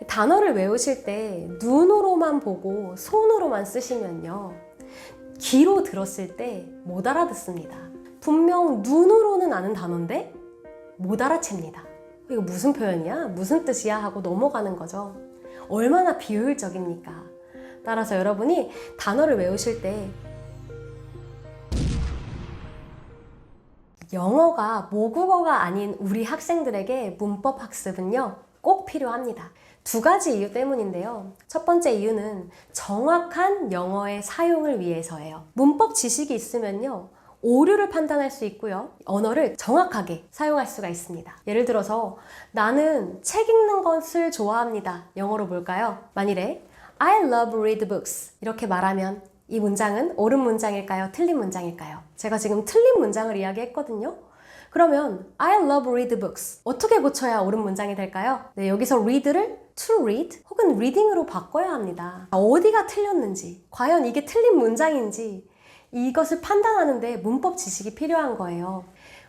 단어를 외우실 때 눈으로만 보고 손으로만 쓰시면요, 귀로 들었을 때 못 알아듣습니다. 분명 눈으로는 아는 단어인데 못 알아챕니다. 이거 무슨 표현이야? 무슨 뜻이야? 하고 넘어가는 거죠. 얼마나 비효율적입니까? 따라서 여러분이 단어를 외우실 때 영어가 모국어가 아닌 우리 학생들에게 문법 학습은요, 꼭 필요합니다. 두 가지 이유 때문인데요. 첫 번째 이유는 정확한 영어의 사용을 위해서예요. 문법 지식이 있으면요, 오류를 판단할 수 있고요, 언어를 정확하게 사용할 수가 있습니다. 예를 들어서 나는 책 읽는 것을 좋아합니다. 영어로 뭘까요? 만일에 I love read books 이렇게 말하면 이 문장은 옳은 문장일까요? 틀린 문장일까요? 제가 지금 틀린 문장을 이야기했거든요. 그러면 I love read books 어떻게 고쳐야 옳은 문장이 될까요? 네, 여기서 read를 to read 혹은 reading으로 바꿔야 합니다. 어디가 틀렸는지, 과연 이게 틀린 문장인지 이것을 판단하는데 문법 지식이 필요한 거예요.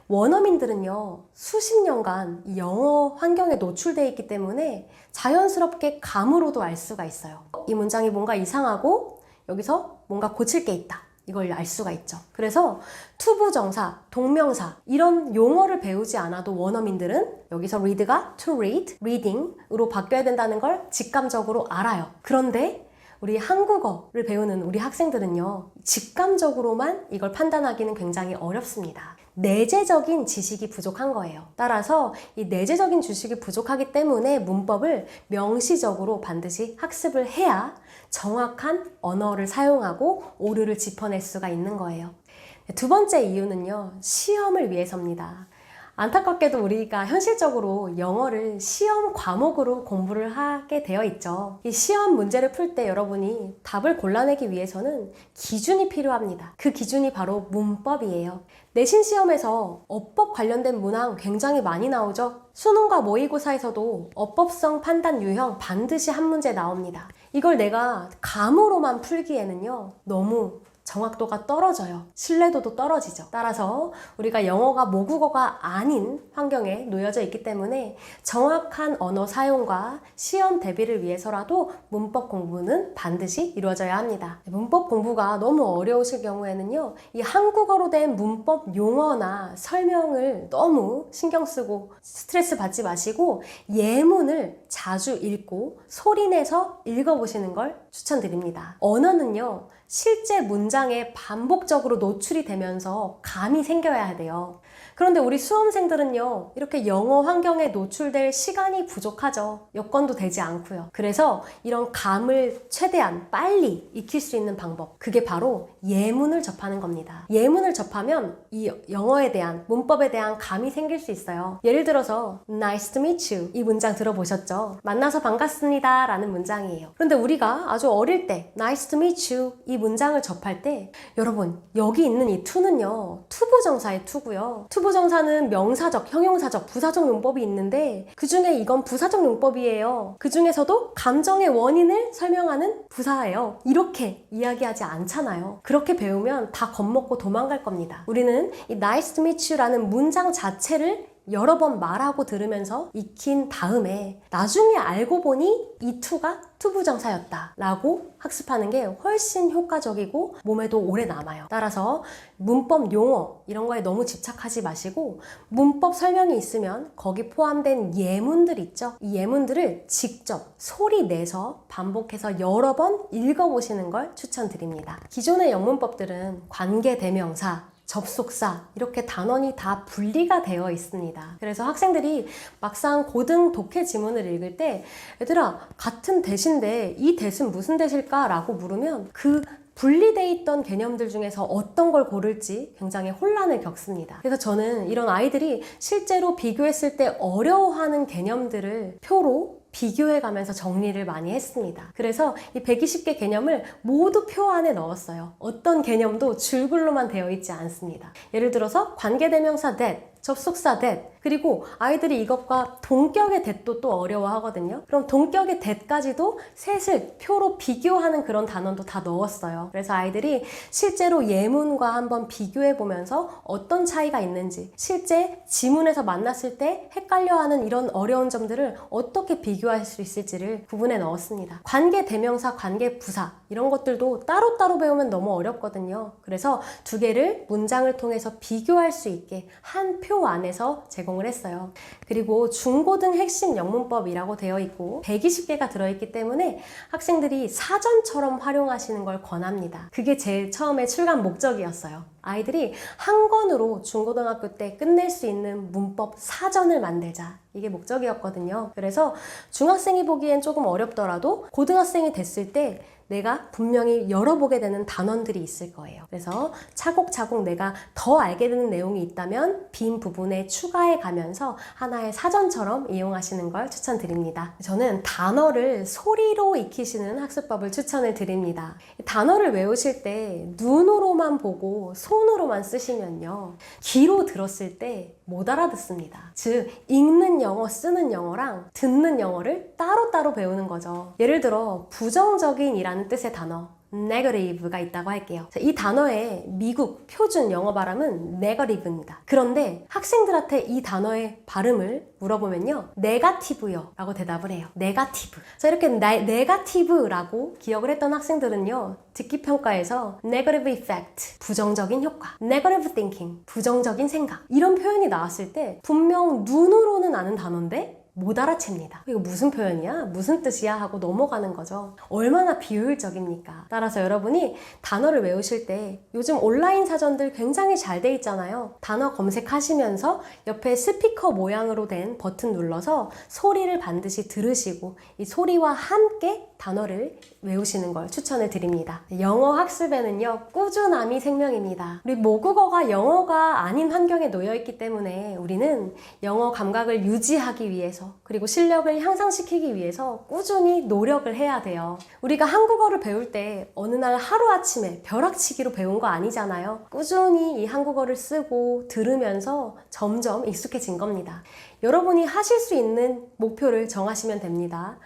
원어민들은요, 수십 년간 이 영어 환경에 노출되어 있기 때문에 자연스럽게 감으로도 알 수가 있어요. 이 문장이 뭔가 이상하고 여기서 뭔가 고칠 게 있다, 이걸 알 수가 있죠. 그래서 투부정사, 동명사 이런 용어를 배우지 않아도 원어민들은 여기서 read가 to read, reading으로 바뀌어야 된다는 걸 직감적으로 알아요. 그런데 우리 한국어를 배우는 우리 학생들은요, 직감적으로만 이걸 판단하기는 굉장히 어렵습니다. 내재적인 지식이 부족한 거예요. 따라서 이 내재적인 지식이 부족하기 때문에 문법을 명시적으로 반드시 학습을 해야 정확한 언어를 사용하고 오류를 짚어낼 수가 있는 거예요. 두 번째 이유는요, 시험을 위해서입니다. 안타깝게도 우리가 현실적으로 영어를 시험 과목으로 공부를 하게 되어 있죠. 이 시험 문제를 풀 때 여러분이 답을 골라내기 위해서는 기준이 필요합니다. 그 기준이 바로 문법이에요. 내신 시험에서 어법 관련된 문항 굉장히 많이 나오죠. 수능과 모의고사에서도 어법성 판단 유형 반드시 한 문제 나옵니다. 이걸 내가 감으로만 풀기에는요, 너무 정확도가 떨어져요. 신뢰도도 떨어지죠. 따라서 우리가 영어가 모국어가 아닌 환경에 놓여져 있기 때문에 정확한 언어 사용과 시험 대비를 위해서라도 문법 공부는 반드시 이루어져야 합니다. 문법 공부가 너무 어려우실 경우에는요, 이 한국어로 된 문법 용어나 설명을 너무 신경 쓰고 스트레스 받지 마시고 예문을 자주 읽고 소리내서 읽어보시는 걸 추천드립니다. 언어는요, 실제 문장에 반복적으로 노출이 되면서 감이 생겨야 돼요. 그런데 우리 수험생들은요, 이렇게 영어 환경에 노출될 시간이 부족하죠. 여건도 되지 않고요. 그래서 이런 감을 최대한 빨리 익힐 수 있는 방법, 그게 바로 예문을 접하는 겁니다. 예문을 접하면 이 영어에 대한, 문법에 대한 감이 생길 수 있어요. 예를 들어서 Nice to meet you, 이 문장 들어보셨죠? 만나서 반갑습니다 라는 문장이에요. 그런데 우리가 아주 어릴 때 Nice to meet you 이 문장을 접할 때, 여러분 여기 있는 이 to는요, 투부정사의 to고요. 투부정사는 명사적, 형용사적, 부사적 용법이 있는데 그 중에 이건 부사적 용법이에요. 그 중에서도 감정의 원인을 설명하는 부사예요. 이렇게 이야기하지 않잖아요. 그렇게 배우면 다 겁먹고 도망갈 겁니다. 우리는 이 nice to meet you 라는 문장 자체를 여러 번 말하고 들으면서 익힌 다음에 나중에 알고 보니 이 to가 투부정사였다 라고 학습하는 게 훨씬 효과적이고 몸에도 오래 남아요. 따라서 문법 용어 이런 거에 너무 집착하지 마시고 문법 설명이 있으면 거기 포함된 예문들 있죠? 이 예문들을 직접 소리 내서 반복해서 여러 번 읽어보시는 걸 추천드립니다. 기존의 영문법들은 관계대명사, 접속사 이렇게 단원이 다 분리가 되어 있습니다. 그래서 학생들이 막상 고등 독해 지문을 읽을 때 얘들아 같은 대신데 이 대신 무슨 대실까? 라고 물으면 그 분리되어 있던 개념들 중에서 어떤 걸 고를지 굉장히 혼란을 겪습니다. 그래서 저는 이런 아이들이 실제로 비교했을 때 어려워하는 개념들을 표로 비교해 가면서 정리를 많이 했습니다. 그래서 이 120개 개념을 모두 표 안에 넣었어요. 어떤 개념도 줄글로만 되어 있지 않습니다. 예를 들어서 관계대명사 that, 접속사 that 그리고 아이들이 이것과 동격의 대도 또 어려워하거든요. 그럼 동격의 대까지도 셋을 표로 비교하는 그런 단원도 다 넣었어요. 그래서 아이들이 실제로 예문과 한번 비교해 보면서 어떤 차이가 있는지, 실제 지문에서 만났을 때 헷갈려하는 이런 어려운 점들을 어떻게 비교할 수 있을지를 구분해 넣었습니다. 관계 대명사, 관계 부사 이런 것들도 따로따로 배우면 너무 어렵거든요. 그래서 두 개를 문장을 통해서 비교할 수 있게 한 표 안에서 제공을 했어요. 그리고 중고등 핵심 영문법이라고 되어 있고 120개가 들어있기 때문에 학생들이 사전처럼 활용하시는 걸 권합니다. 그게 제일 처음에 출간 목적이었어요. 아이들이 한 권으로 중고등학교 때 끝낼 수 있는 문법 사전을 만들자. 이게 목적이었거든요. 그래서 중학생이 보기엔 조금 어렵더라도 고등학생이 됐을 때 내가 분명히 열어보게 되는 단원들이 있을 거예요. 그래서 차곡차곡 내가 더 알게 되는 내용이 있다면 빈 부분에 추가해 가면서 하나의 사전처럼 이용하시는 걸 추천드립니다. 저는 단어를 소리로 익히시는 학습법을 추천을 드립니다. 단어를 외우실 때 눈으로만 보고 손으로만 쓰시면요. 귀로 들었을 때 못 알아듣습니다. 즉, 읽는 영어, 쓰는 영어랑 듣는 영어를 따로따로 배우는 거죠. 예를 들어 부정적인 이라는 뜻의 단어 negative가 있다고 할게요. 이 단어의 미국 표준 영어 발음은 negative입니다. 그런데 학생들한테 이 단어의 발음을 물어보면요. negative요 라고 대답을 해요. negative. 이렇게 negative라고 기억을 했던 학생들은요. 듣기 평가에서 negative effect, 부정적인 효과, negative thinking, 부정적인 생각 이런 표현이 나왔을 때 분명 눈으로는 아는 단어인데 못 알아챕니다. 이거 무슨 표현이야? 무슨 뜻이야? 하고 넘어가는 거죠. 얼마나 비효율적입니까? 따라서 여러분이 단어를 외우실 때 요즘 온라인 사전들 굉장히 잘 돼 있잖아요. 단어 검색하시면서 옆에 스피커 모양으로 된 버튼 눌러서 소리를 반드시 들으시고 이 소리와 함께 단어를 외우시는 걸 추천을 드립니다. 영어 학습에는요, 꾸준함이 생명입니다. 우리 모국어가 영어가 아닌 환경에 놓여 있기 때문에 우리는 영어 감각을 유지하기 위해서 그리고 실력을 향상시키기 위해서 꾸준히 노력을 해야 돼요. 우리가 한국어를 배울 때 어느 날 하루아침에 벼락치기로 배운 거 아니잖아요. 꾸준히 이 한국어를 쓰고 들으면서 점점 익숙해진 겁니다. 여러분이 하실 수 있는 목표를 정하시면 됩니다.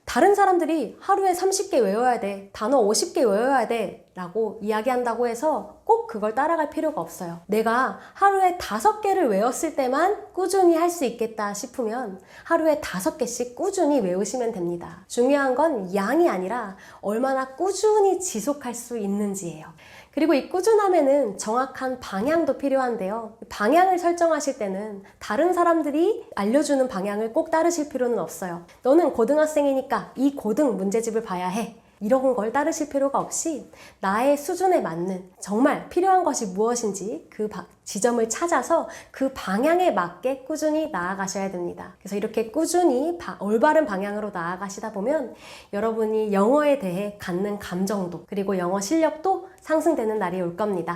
다른 사람들이 하루에 30개 외워야 돼, 단어 50개 외워야 돼 라고 이야기한다고 해서 꼭 그걸 따라갈 필요가 없어요. 내가 하루에 5개를 외웠을 때만 꾸준히 할 수 있겠다 싶으면 하루에 5개씩 꾸준히 외우시면 됩니다. 중요한 건 양이 아니라 얼마나 꾸준히 지속할 수 있는지예요. 그리고 이 꾸준함에는 정확한 방향도 필요한데요. 방향을 설정하실 때는 다른 사람들이 알려주는 방향을 꼭 따르실 필요는 없어요. 너는 고등학생이니까 이 고등 문제집을 봐야 해. 이런 걸 따르실 필요가 없이 나의 수준에 맞는 정말 필요한 것이 무엇인지 그 지점을 찾아서 그 방향에 맞게 꾸준히 나아가셔야 됩니다. 그래서 이렇게 꾸준히 올바른 방향으로 나아가시다 보면 여러분이 영어에 대해 갖는 감정도 그리고 영어 실력도 상승되는 날이 올 겁니다.